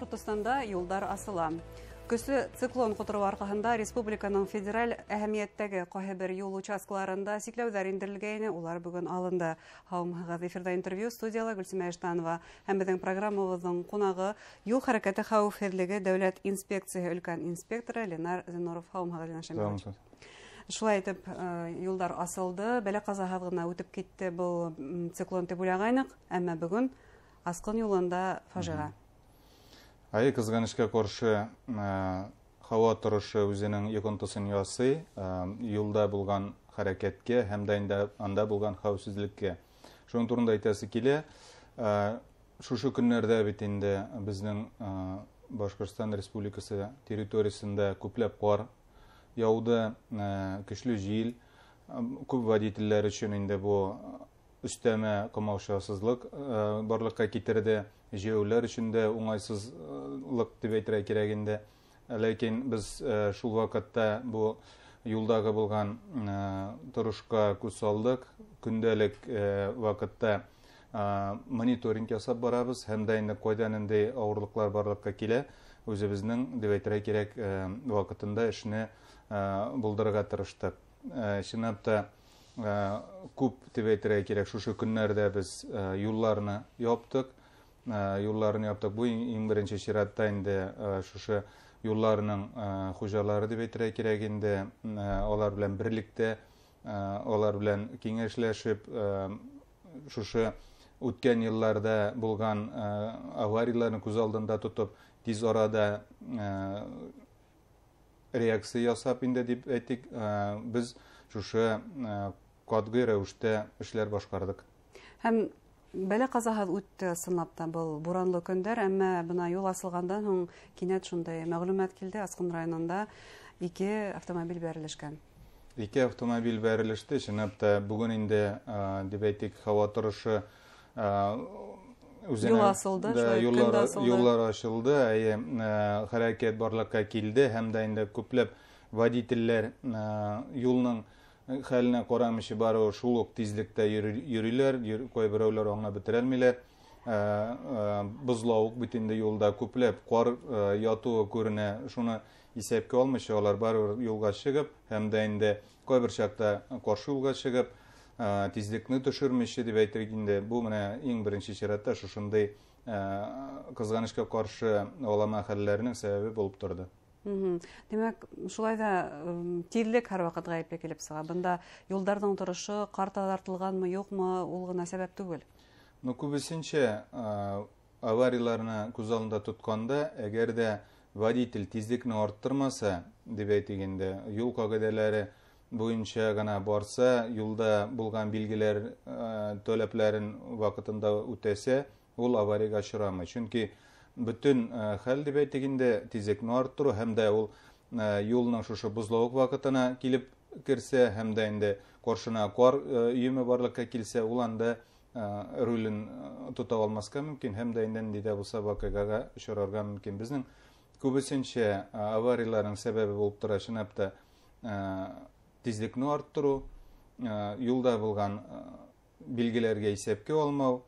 Башкортостанда юлдар асыла. Көсі циклон құтыру арқасында республиканың федераль әһәмияттәге кайбер юл участкаларында сикләүләр индерелгәне, улар бүген алынды. Хавымыгыз эфирда интервью студияла Гөлсемә Эштанова һәм безнең программабызның кунагы юл хәрәкәте хәвефһезлеге дәүләт инспекциясе өлкән инспекторы Ленар Зиноров. Хавымыгыз. Шулай итеп, юлдар асылды, бәлә казаһыз гына үтеп китте был циклон дип уйлагайнык, әмма бүген Аскын юлында фажига. Айы кызганычка каршы һава торышы үзенең йогынтысын ясый, юлда булган хәрәкәткә һәм дә анда булган хәвефсезлеккә. Шуның турында әйтәсе килә, шушы көннәрдә бит инде безнең Башкортстан Республикасы территориясендә күпләп кар яуды, көчле җил, күп водительләр өчен инде бу өстәмә комаушасызлык барлыкка китерде. Җәяүләр өчен дә уңайсызлык дип әйтергә кирәк инде. Ләкин без шул вакытта бу юлдагы булган торышка күз салдык. Көндәлек вакытта мониторинг ясап барабыз һәм дә инде кайдан инде авырлыклар барлыкка килә, үзебезнең дип әйтергә кирәк вакытында эшне булдырырга тырыштык. Чынлап та күп дип әйтергә кирәк, шушы көннәрдә без юлларны яптык. Бу иң беренче чиратта инде шушы юлларның хуҗалары дип әйтергә кирәк инде. Алар белән берлектә, алар белән киңәшләшеп, шушы үткән елларда булган аварияларны күз алдында тотып, тиз арада реакция ясап инде дип әйтик. Без шушы катгый рәвештә эшләр башкардык. Һәм бәлә казаһыз үтте сынлап та был буранлы көндәр, әмма бына юл асылгандан соң кинәт шундай мәгълүмат килде. Аскын районында 2 автомобиль бәрелешкән. 2 автомобиль бәрелеште. Чынлап та бүген инде дип әйтик, һава торышы юл асылды, юллар ачылды, хәрәкәт барлыкка килде һәм дә инде күпләп водительләр юлның хәленә карамыйча бару шул ук тизлектә йөриләр, кайберәүләр аңа бетерелмиләр. Бозлавык бит инде юлда күпләп кар ятуы күренә, шуны исәпкә алмыйча алар барыбер юлга чыгып, һәм дә инде кайбер чакта каршы юлга чыгып, тизлекне төшермичә дип әйтик инде. Бу менә иң беренче чиратта шушындай кызганычка каршы алама хәлләрнең сәбәбе булып торды. Демәк, шулай да тирлек һәр вакыт гаепле килеп сыга. Бында юлдарның торышы карта тартылганмы, юкмы, ул гына сәбәп түгел. Күбесенчә аварияларны күз алдында тотканда, әгәр дә водитель тизлекне арттырмаса, дип әйтик инде, юл кагыйдәләре буенча гына барса, юлда булган билгеләр таләпләрен вакытында үтәсә, ул авариягә очрамый. Чөнки bütün хәл дип әйтик инде, тизлекне арттыру һәм дә ул юлның шушы бозлавык вакытына килеп керсә, һәм дә инде каршына кар өеме барлыкка килсә, ул анда рулен тота алмаска мөмкин, һәм дә инде дә булса вакыйгага очрарга мөмкин. Безнең күбесенчә аварияларның сәбәбе булып тора, чынлап та тизлекне арттыру, юлда булган билгеләргә исәпкә алмау,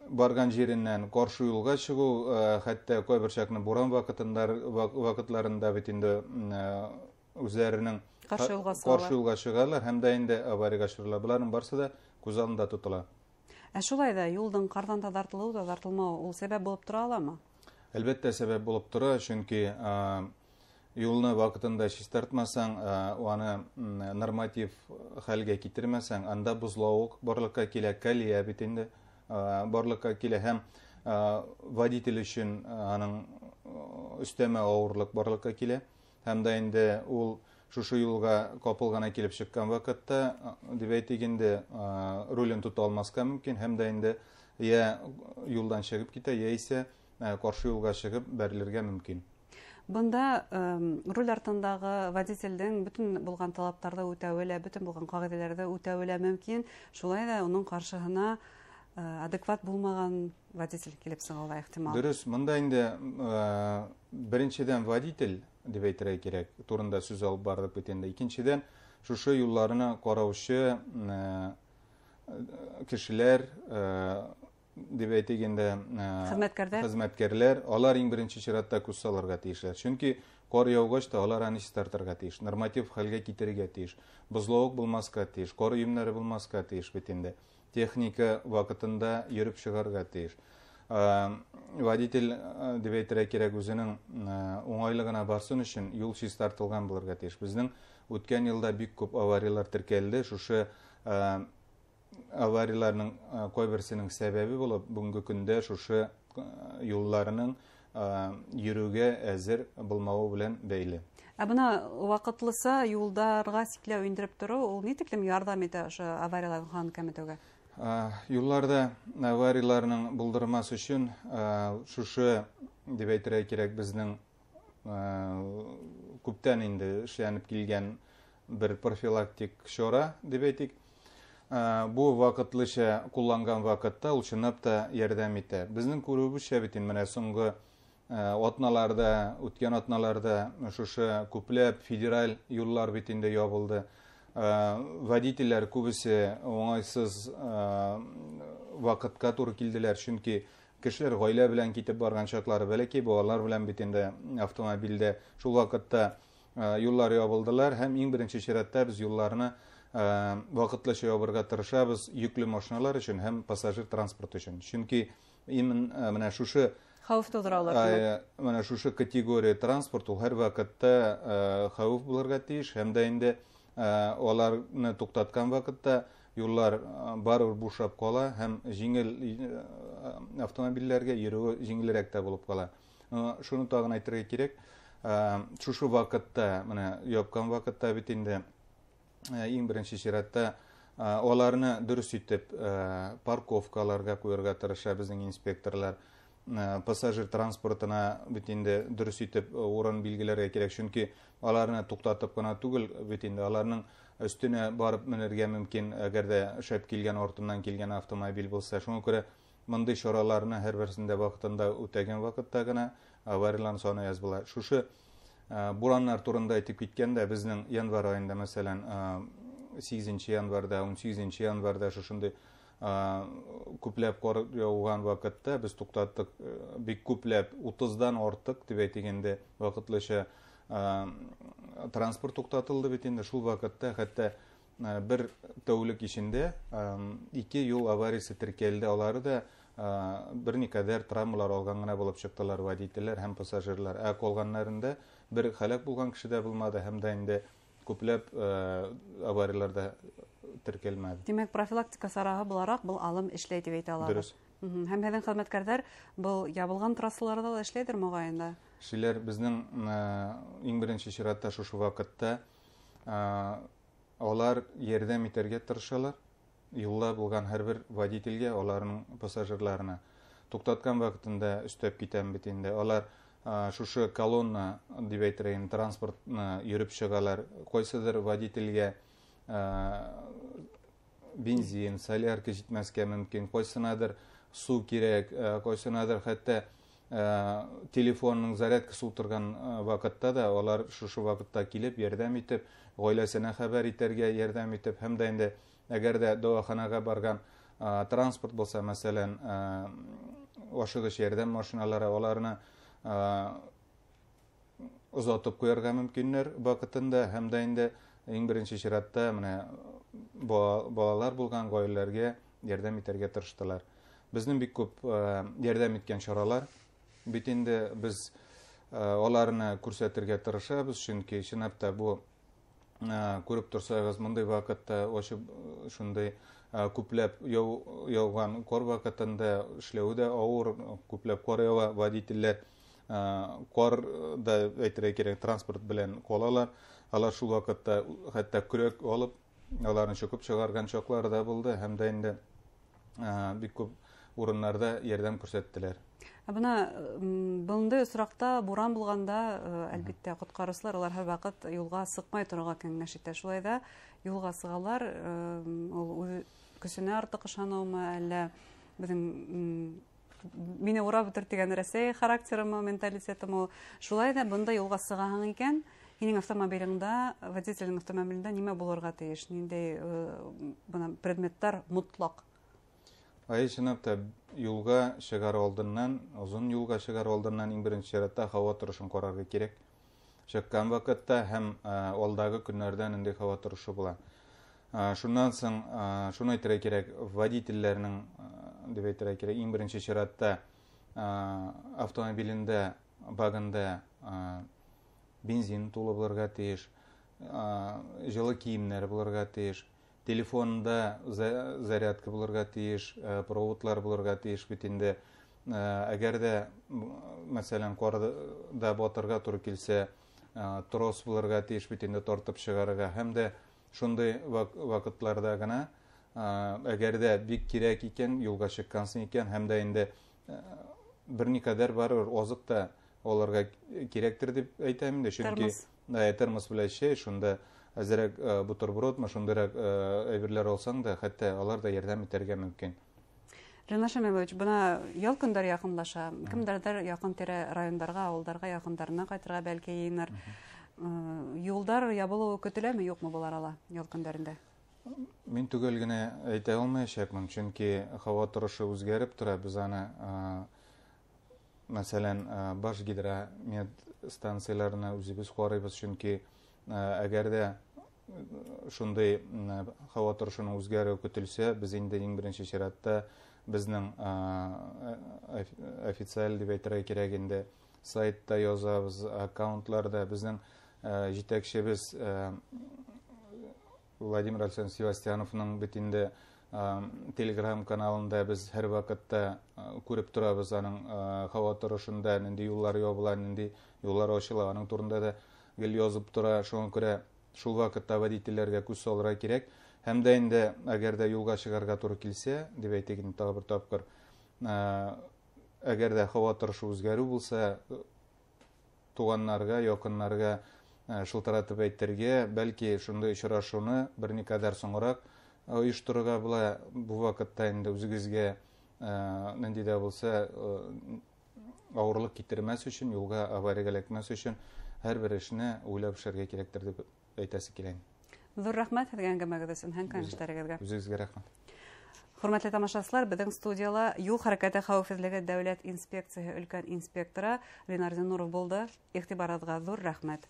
барган җиреннән каршы юлга чыгу, хәтта кайбер чакны буран вакытларында бит инде үзләренең каршы юлга чыгалар һәм дә инде авариягә очрыйлар. Буларның барысы да күз алдында тотыла. Шулай да юлның кардан тазартылуы да тартылмау ул сәбәп булып тора аламы? Әлбәттә сәбәп булып тора, чөнки юлны вакытында чистартмасаң, аны норматив хәлгә китермәсәң, анда бозлавык барлыкка килә, колея бит инде барлыкка килә һәм водитель өчен аның өстәмә авырлык барлыкка килә һәм дә инде ул шушы юлга капылгана килеп чыккан вакытта дип әйтик инде рулен тота алмаска мөмкин һәм дә инде я юлдан чыгып китә, яисә каршы юлга чыгып бәрелергә мөмкин. Бында руль артындагы водительдән бүтән булган талаптарда үтәвелә, бүтән булган кагыйдәләрдә үтәвелә мөмкин. Шулай да уның каршыһына адекват булмаган водитель килеп сыгыла ихтимал. Дөрес, монда инде беренчедән водитель дип әйтергә кирәк, турында сүз алып бардык бит инде. Икенчедән шушы юлларны караучы кешеләр, дип әйтегендә хезмәткәрләр, алар иң беренче чиратта күз салырга тиешләр. Чөнки кар яугач та алар аны тартырга тиеш, норматив хәлгә китерергә тиеш, бозлавык булмаска тиеш, кар өемнәре булмаска тиеш бит инде. Техника вакытында йөреп чыгарга тиеш. Водитель дип әйтергә кирәк, үзенең уңайлыгына барсын өчен юл чистартылган булырга тиеш. Безнең үткән елда бик күп авариялар теркәлде. Шушы аварияларның кайберсенең сәбәбе булып, бүгенге көндә шушы юлларның йөрүгә әзер булмавы белән бәйле. Бuna вакытлыса юлдарга сикләү индереп тору, ул ни тиклем ярдәм итә ошо аварияларга кәметүгә? Юлларда аварияларның булдырмас өчен шушы дип әйтергә кирәк, безнең күптән инде эшләнеп килгән бер профилактик чара дип әйтик. Бу вакытлыча кулланган вакытта ул чынлап та ярдәм итә. Безнең күрүебезчә бит менә соңгы атналарда, үткән атналарда шушы күпләп федераль юллар бит инде ябылды. Водительләр күбесе уңайсыз вакытка туры килделәр, чөнки кешеләр гаилә белән китеп барган чаклары бәләкәй балалар белән бит инде автомобильдә шул вакытта юллар ябылдылар һәм иң беренче чиратта без юлларны вакытлыча ябырга тырышабыз йөкле машиналар өчен һәм пассажир транспорт өчен. Чөнки менә шушы хәвеф тудыралар. Менә шушы категория транспорт ул һәр вакытта хәвеф булырга тиеш һәм дә инде аларны туктаткан вакытта юллар барыбер бушап кала һәм җиңел автомобильләргә йөрү җиңелрәк тә булып кала. Шуны тагын әйтергә кирәк. Шушы вакытта, менә япкан вакытта бит инде иң беренче чиратта аларны дөрес итеп парковкаларга куярга тырыша безнең инспекторлар. Пассажир транспортына бит инде дөрес итеп урын билгеләргә кирәк, чөнки аларны туктатып кына түгел, бит инде аларның өстенә барып менергә мөмкин, әгәр дә шәп килгән артыннан килгән автомобиль булса. Шуңа күрә мондый чараларны һәр берсендә вакытында үтәгән вакытта гына авариялар саны аз була. Шушы бураннар турында әйтеп киткәндә, безнең январь аенда, мәсәлән, 8 январьда, 18 январьда шушындый күпләп кар яуган вакытта без туктаттык, бик күпләп 30дан артык дип әйтгәндә вакытлыча транспорт туктатылды бит инде. Шул вакытта хәтта бер тәүлек ичендә 2 юл авариясе теркәлде. Алары да берникадәр травмалар алган гына булып чыктылар водительләр һәм пассажирлар. Калганнарында бер халак булган кеше дә булмады һәм дә инде күпләп аварияларда теркәлмәде. Димәк, профилактика сарыгы буларак бу алым эшләй дип әйтә алабыз. Һәм һеҙҙең хеҙмәткәрҙәр был ябылған трассаларда ла эшләйдер моғайында? Эшләр. Безнең иң беренче чиратта шушы вакытта алар ярдәм итәргә тырышалар. Юлда булган һәрбер водительгә, аларның пассажирларына туктаткан вакытында өстәп китәм бит инде. Алар шушы колонна дип әйтергә транспортны йөреп чыгалар. Кайсыдыр водительгә бензин, солярка җитмәскә мөмкин, кайсынадыр су кирәк, кайсынадыр хәтта телефонның зарядкасы утырган вакытта да алар шушы вакытта килеп ярдәм итеп, гаиләсенә хәбәр итәргә ярдәм итеп, һәм дә инде әгәр дә дәваханага барган транспорт булса, мәсәлән, ашыгыч ярдәм машиналары, аларны озатып куярга мөмкиннәр вакытында, һәм дә инде иң беренче чиратта менә балалар булган гаиләләргә ярдәм итәргә тырыштылар. Безнең бик күп ярдәм иткән чаралар бит инде без аларны күрсәтергә тырышабыз, чөнки чынлап та бу күреп торсагыз, мондый вакытта шундай күпләп яуган кар вакытында эшләү дә авыр, күпләп кар ява, водительләр кар да әйтергә кирәк транспорт белән калалар. Алар шул вакытта хәтта көрәк алып, аларны чөкеп чыгарган чаклары да булды, һәм дә инде бик күп урыннарда ярдәм күрсәттеләр. Бuna bunday осракта буран булганда, әлбәттә, коткаручылар алар һәр вакыт юлга сыкмай торырга киңәш итә. Шулай да юлга сыгалар, ул көченә артык ышануымы, әллә безнең мине урап бетер дигән Россия характерымы, менталитетымы. Шулай да бунда юлга сыгаһың икән, һинең автомобилеңдә, водительнең автомобилендә нимә булырга тиеш? Ниндәй предметтар мутлак? Айшынапта юлга чыгар алдыннан, озун юлга чыгар алдыннан иң беренче чиратта һава торышын карарга кирәк. Чыккан вакытта һәм алдагы көннәрдән инде һава торышы була. Шуннан соң шуны әйтергә кирәк, водительләрнең дип әйтергә кирәк, иң беренче чиратта автомобилендә, багында бензин тулы булырга тиеш, җылы киемнәр булырга тиеш, телефонда зарядка булырга тиеш, проводлар булырга тиеш бит инде. Әгәр дә, мәсәлән, карда батырга туры килсә, трос булырга тиеш бит инде тартып чыгарырга. Һәм дә шундый вакытларда гына, әгәр дә бик кирәк икән, юлга чыккансың икән, һәм дә инде берникадәр барыр, азык та аларга кирәктер дип әйтәм инде, чөнки термос белән чәй, шунда әзрәк бутербродмы, шундыйрак әйберләр алсаң да, хәтта алар да ярдәм итәргә мөмкин. Ринат Шамилович, бына ял көндәр якынлаша. Кемдердер якын тирә районнарга, авылларга якындарына кайтырга бәлки йыйныр. Юлдар ябылуы көтеләме, юкмы булар ала ял көндәрендә? Мин түгел генә әйтә алмаячакмын, чөнки һава торышы үзгәреп тора. Без аны, мәсәлән, баш гидромет станцияларына үзебез карыйбыз, чөнки әгәр дә шундый һава торышының үзгәрүе көтелсә, без инде иң беренче чиратта безнең официаль дип әйтергә кирәк инде сайтта язабыз, аккаунтларда безнең җитәкчебез Владимир Александрович Севастьяновның бит инде Telegram каналында без һәр вакытта күреп торабыз аның һава торышында нинди юллар ябыла, нинди юллар ачыла, аның турында да гел язып тора. Шуңа күрә шул вакытта водительләргә күз салырга кирәк. Һәм дә инде әгәр дә юлга чыгарга туры килсә, дип әйтик инде тагы бер тапкыр, әгәр дә һава торышы үзгәрү булса, туганнарга, якыннарга шылтыратып әйтергә, бәлки шундый очрашуны берникадәр соңрак оештырырга була. Бу вакытта инде үзегезгә нинди дә булса авырлык китермәс өчен, юлга авария эләкмәс өчен һәрбер эшне уйлап эшләргә кирәктер дип әйтәсе килә. Зур рәхмәт һеҙгә әңгәмәгеҙ өсөн һәм кәңәштәрегеҙгә. Үзегезгә рәхмәт. Хөрмәтле тамашасылар, безнең студияла юл хәрәкәте хәвефһеҙлеге дәүләт инспекцияһы өлкән инспекторы Ленар Зинуров булды. Игътибарығыҙға зур рәхмәт.